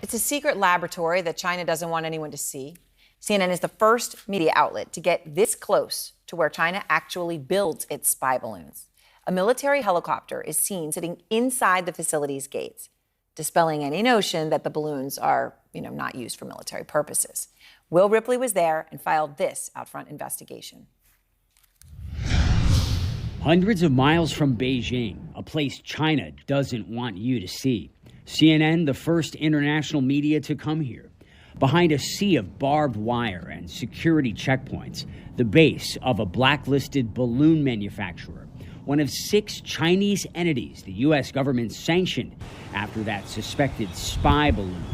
It's a secret laboratory that China doesn't want anyone to see. CNN is the first media outlet to get this close to where China actually builds its spy balloons. A military helicopter is seen sitting inside the facility's gates, dispelling any notion that the balloons are, not used for military purposes. Will Ripley was there and filed this Outfront investigation. Hundreds of miles from Beijing, a place China doesn't want you to see. CNN, the first international media to come here. Behind a sea of barbed wire and security checkpoints, the base of a blacklisted balloon manufacturer, one of 6 Chinese entities the U.S. government sanctioned after that suspected spy balloon.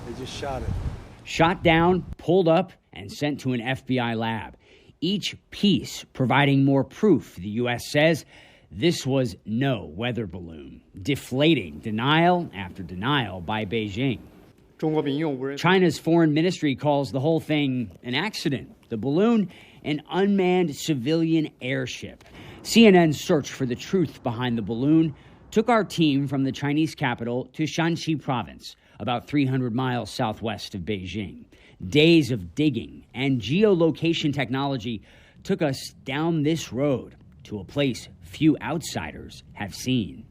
They just shot it. Shot down, pulled up, and sent to an FBI lab. Each piece providing more proof, the U.S. says, this was no weather balloon, deflating denial after denial by Beijing. China's foreign ministry calls the whole thing an accident. The balloon, an unmanned civilian airship. CNN's search for the truth behind the balloon took our team from the Chinese capital to Shanxi province, about 300 miles southwest of Beijing. Days of digging and geolocation technology took us down this road to a place few outsiders have seen.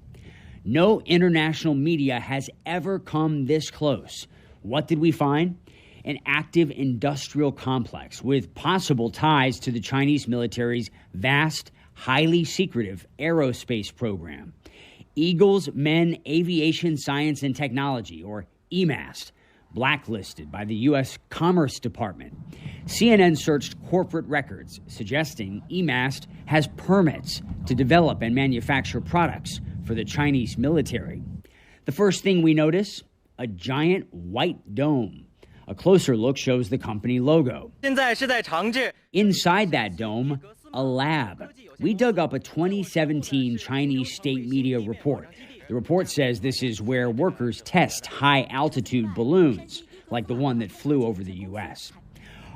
No international media has ever come this close. What did we find? An active industrial complex with possible ties to the Chinese military's vast, highly secretive aerospace program. Eaglesmen Aviation Science and Technology, or EMAST, blacklisted by the U.S. Commerce Department. CNN searched corporate records suggesting EMAST has permits to develop and manufacture products for the Chinese military. The first thing we notice, a giant white dome. A closer look shows the company logo. Inside that dome, a lab. We dug up a 2017 Chinese state media report. The report says this is where workers test high-altitude balloons, like the one that flew over the U.S.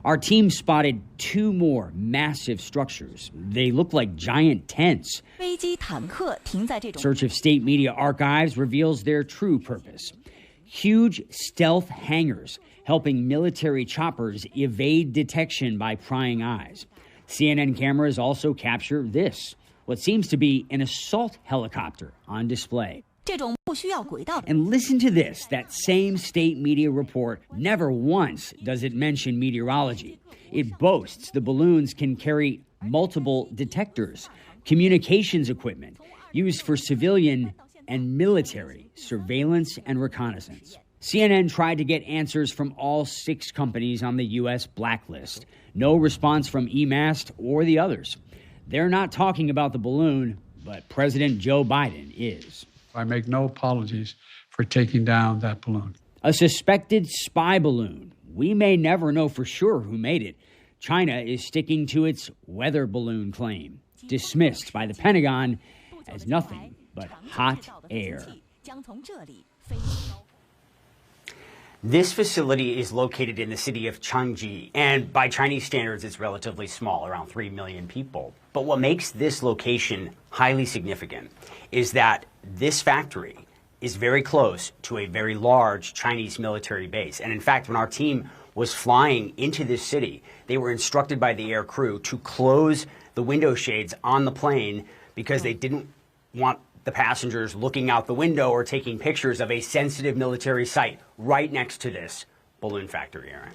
Our team spotted 2 more massive structures. They look like giant tents. Search of state media archives reveals their true purpose. Huge stealth hangars helping military choppers evade detection by prying eyes. CNN cameras also capture this, what seems to be an assault helicopter on display. And listen to this, that same state media report, never once does it mention meteorology. It boasts the balloons can carry multiple detectors, communications equipment, used for civilian and military surveillance and reconnaissance. CNN tried to get answers from all 6 companies on the U.S. blacklist. No response from EMAST or the others. They're not talking about the balloon, but President Joe Biden is. I make no apologies for taking down that balloon. A suspected spy balloon. We may never know for sure who made it. China is sticking to its weather balloon claim, dismissed by the Pentagon as nothing but hot air. This facility is located in the city of Changji, and by Chinese standards, it's relatively small, around 3 million people. But what makes this location highly significant is that this factory is very close to a very large Chinese military base. And in fact, when our team was flying into this city, they were instructed by the air crew to close the window shades on the plane because they didn't want the passengers looking out the window or taking pictures of a sensitive military site right next to this balloon factory, Aaron.